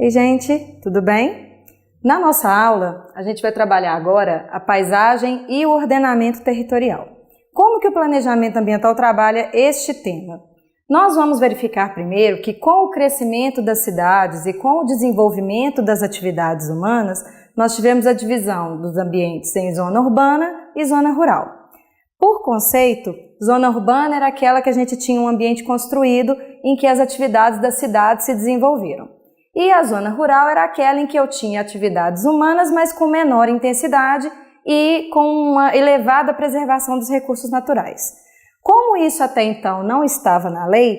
Ei, gente, tudo bem? Na nossa aula, a gente vai trabalhar agora a paisagem e o ordenamento territorial. Como que o planejamento ambiental trabalha este tema? Nós vamos verificar primeiro que com o crescimento das cidades e com o desenvolvimento das atividades humanas, nós tivemos a divisão dos ambientes em zona urbana e zona rural. Por conceito, zona urbana era aquela que a gente tinha um ambiente construído em que as atividades da cidade se desenvolveram. E a zona rural era aquela em que eu tinha atividades humanas, mas com menor intensidade e com uma elevada preservação dos recursos naturais. Como isso até então não estava na lei,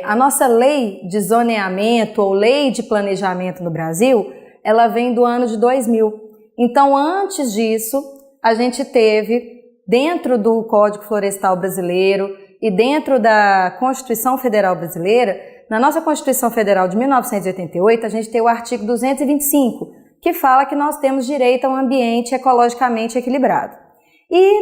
a nossa lei de zoneamento ou lei de planejamento no Brasil, ela vem do ano de 2000. Então, antes disso, a gente teve, dentro do Código Florestal Brasileiro e dentro da Constituição Federal Brasileira, na nossa Constituição Federal de 1988, a gente tem o artigo 225, que fala que nós temos direito a um ambiente ecologicamente equilibrado. E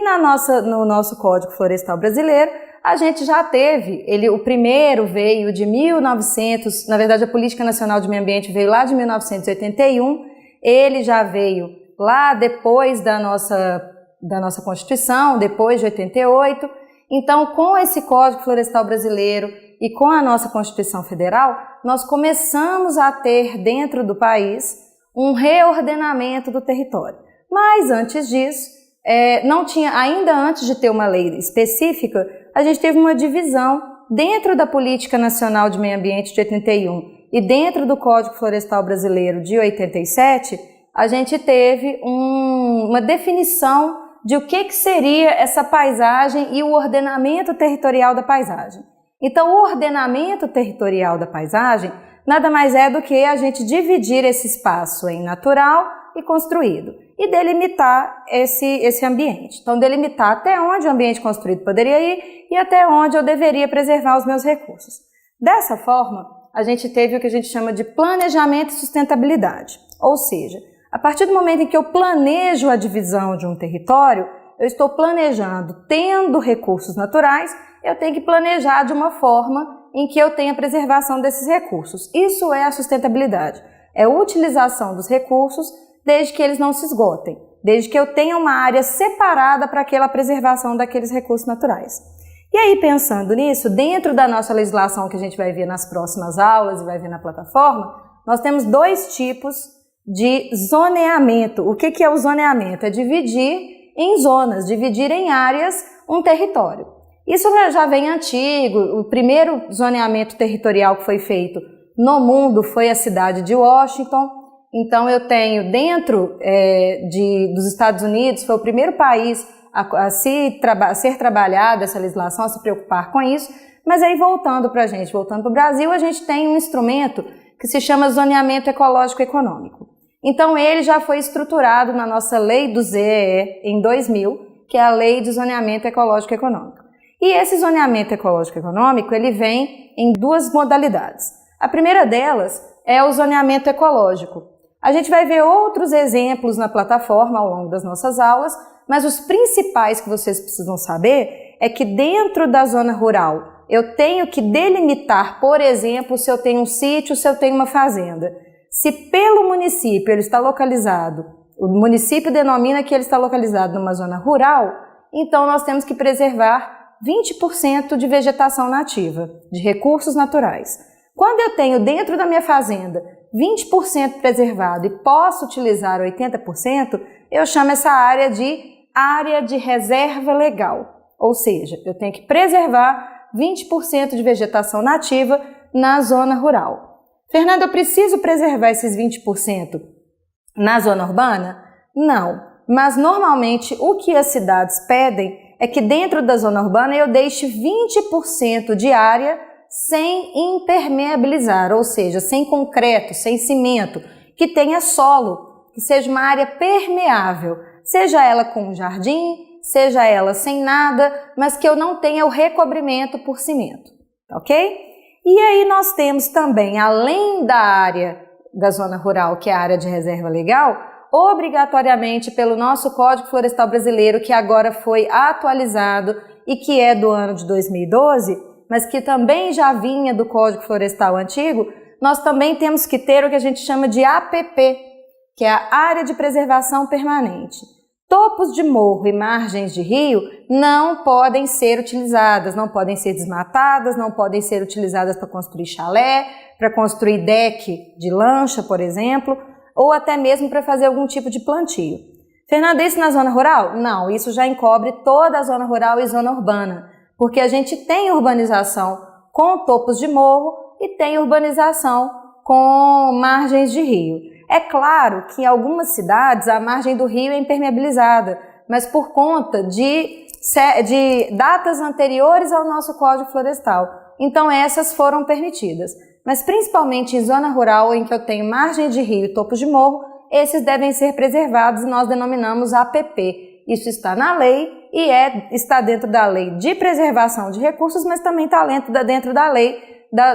no nosso Código Florestal Brasileiro, a gente já teve, o primeiro veio de 1900, na verdade a Política Nacional de Meio Ambiente veio lá de 1981, ele já veio lá depois da nossa Constituição, depois de 88. Então, com esse Código Florestal Brasileiro e com a nossa Constituição Federal, nós começamos a ter dentro do país um reordenamento do território. Mas antes disso, ainda antes de ter uma lei específica, a gente teve uma divisão dentro da Política Nacional de Meio Ambiente de 81 e dentro do Código Florestal Brasileiro de 87, a gente teve uma definição de o que seria essa paisagem e o ordenamento territorial da paisagem. Então, o ordenamento territorial da paisagem nada mais é do que a gente dividir esse espaço em natural e construído e delimitar esse ambiente. Então, delimitar até onde o ambiente construído poderia ir e até onde eu deveria preservar os meus recursos. Dessa forma, a gente teve o que a gente chama de planejamento e sustentabilidade. Ou seja, a partir do momento em que eu planejo a divisão de um território, eu estou planejando, tendo recursos naturais, eu tenho que planejar de uma forma em que eu tenha preservação desses recursos. Isso é a sustentabilidade. É a utilização dos recursos desde que eles não se esgotem, desde que eu tenha uma área separada para aquela preservação daqueles recursos naturais. E aí, pensando nisso, dentro da nossa legislação que a gente vai ver nas próximas aulas e vai ver na plataforma, nós temos dois tipos de zoneamento. O que é o zoneamento? É dividir em zonas, dividir em áreas um território. Isso já vem antigo. O primeiro zoneamento territorial que foi feito no mundo foi a cidade de Washington. Então eu tenho dentro dos Estados Unidos, foi o primeiro país a ser trabalhada essa legislação, a se preocupar com isso. Mas aí voltando para o Brasil, a gente tem um instrumento que se chama zoneamento ecológico econômico. Então ele já foi estruturado na nossa lei do ZEE em 2000, que é a Lei de Zoneamento Ecológico Econômico. E esse zoneamento ecológico econômico, ele vem em duas modalidades. A primeira delas é o zoneamento ecológico. A gente vai ver outros exemplos na plataforma ao longo das nossas aulas, mas os principais que vocês precisam saber é que dentro da zona rural eu tenho que delimitar, por exemplo, se eu tenho um sítio, se eu tenho uma fazenda. Se pelo município ele está localizado, o município denomina que ele está localizado numa zona rural, então nós temos que preservar 20% de vegetação nativa, de recursos naturais. Quando eu tenho dentro da minha fazenda 20% preservado e posso utilizar 80%, eu chamo essa área de reserva legal. Ou seja, eu tenho que preservar 20% de vegetação nativa na zona rural. Fernanda, eu preciso preservar esses 20% na zona urbana? Não, mas normalmente o que as cidades pedem é que dentro da zona urbana eu deixe 20% de área sem impermeabilizar, ou seja, sem concreto, sem cimento, que tenha solo, que seja uma área permeável, seja ela com um jardim, seja ela sem nada, mas que eu não tenha o recobrimento por cimento, ok? E aí nós temos também, além da área da zona rural, que é a área de reserva legal, obrigatoriamente pelo nosso Código Florestal Brasileiro, que agora foi atualizado e que é do ano de 2012, mas que também já vinha do Código Florestal antigo, nós também temos que ter o que a gente chama de APP, que é a Área de Preservação Permanente. Topos de morro e margens de rio não podem ser utilizadas, não podem ser desmatadas, não podem ser utilizadas para construir chalé, para construir deck de lancha, por exemplo, ou até mesmo para fazer algum tipo de plantio. Fernanda, isso na zona rural? Não, isso já encobre toda a zona rural e zona urbana, porque a gente tem urbanização com topos de morro e tem urbanização com margens de rio. É claro que em algumas cidades a margem do rio é impermeabilizada, mas por conta de datas anteriores ao nosso Código Florestal. Então essas foram permitidas. Mas principalmente em zona rural, em que eu tenho margem de rio e topos de morro, esses devem ser preservados e nós denominamos APP. Isso está na lei e está dentro da lei de preservação de recursos, mas também está dentro da lei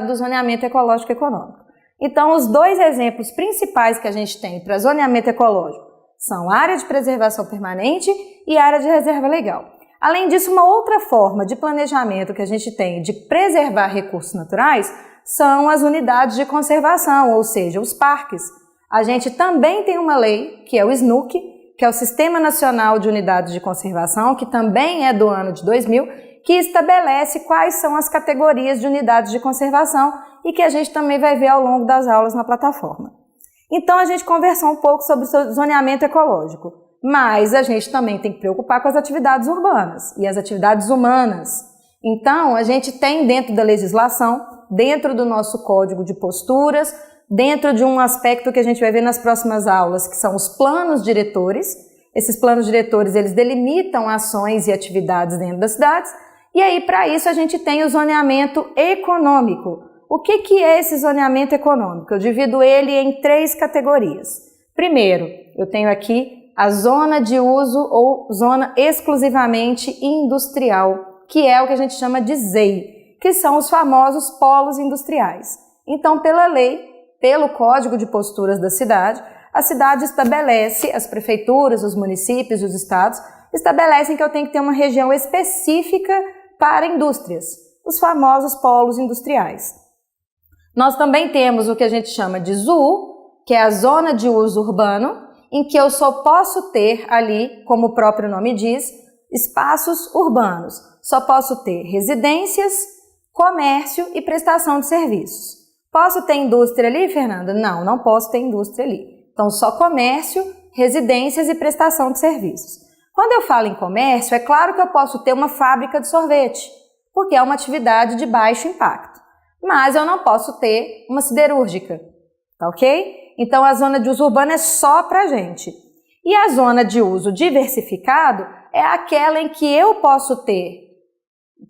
do zoneamento ecológico econômico. Então, os dois exemplos principais que a gente tem para zoneamento ecológico são área de preservação permanente e área de reserva legal. Além disso, uma outra forma de planejamento que a gente tem de preservar recursos naturais são as unidades de conservação, ou seja, os parques. A gente também tem uma lei, que é o SNUC, que é o Sistema Nacional de Unidades de Conservação, que também é do ano de 2000, que estabelece quais são as categorias de unidades de conservação e que a gente também vai ver ao longo das aulas na plataforma. Então, a gente conversou um pouco sobre o zoneamento ecológico, mas a gente também tem que preocupar com as atividades urbanas e as atividades humanas. Então, a gente tem dentro da legislação, dentro do nosso código de posturas, dentro de um aspecto que a gente vai ver nas próximas aulas, que são os planos diretores. Esses planos diretores, eles delimitam ações e atividades dentro das cidades, e aí, para isso, a gente tem o zoneamento econômico. O que é esse zoneamento econômico? Eu divido ele em 3 categorias. Primeiro, eu tenho aqui a zona de uso ou zona exclusivamente industrial, que é o que a gente chama de ZEI, que são os famosos polos industriais. Então, pela lei, pelo Código de Posturas da cidade, a cidade estabelece, as prefeituras, os municípios, os estados, estabelecem que eu tenho que ter uma região específica para indústrias, os famosos polos industriais. Nós também temos o que a gente chama de ZUU, que é a zona de uso urbano, em que eu só posso ter ali, como o próprio nome diz, espaços urbanos. Só posso ter residências, comércio e prestação de serviços. Posso ter indústria ali, Fernanda? Não, não posso ter indústria ali. Então, só comércio, residências e prestação de serviços. Quando eu falo em comércio, é claro que eu posso ter uma fábrica de sorvete, porque é uma atividade de baixo impacto. Mas eu não posso ter uma siderúrgica, tá ok? Então, a zona de uso urbano é só pra gente. E a zona de uso diversificado é aquela em que eu posso ter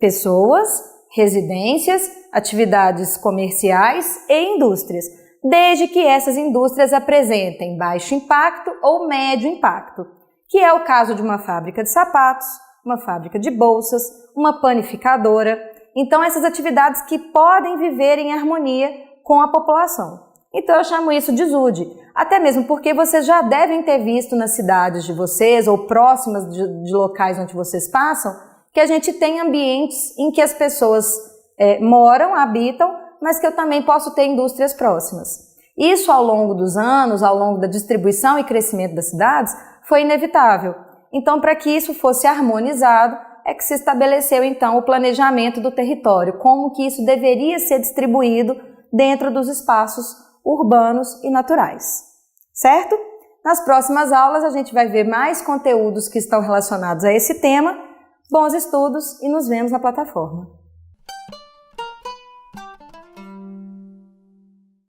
pessoas, residências, atividades comerciais e indústrias, desde que essas indústrias apresentem baixo impacto ou médio impacto, que é o caso de uma fábrica de sapatos, uma fábrica de bolsas, uma panificadora. Então, essas atividades que podem viver em harmonia com a população. Então, eu chamo isso de ZUD, até mesmo porque vocês já devem ter visto nas cidades de vocês ou próximas de locais onde vocês passam, que a gente tem ambientes em que as pessoas moram, habitam, mas que eu também posso ter indústrias próximas. Isso, ao longo dos anos, ao longo da distribuição e crescimento das cidades, foi inevitável. Então, para que isso fosse harmonizado, é que se estabeleceu, então, o planejamento do território, como que isso deveria ser distribuído dentro dos espaços urbanos e naturais, certo? Nas próximas aulas, a gente vai ver mais conteúdos que estão relacionados a esse tema. Bons estudos e nos vemos na plataforma.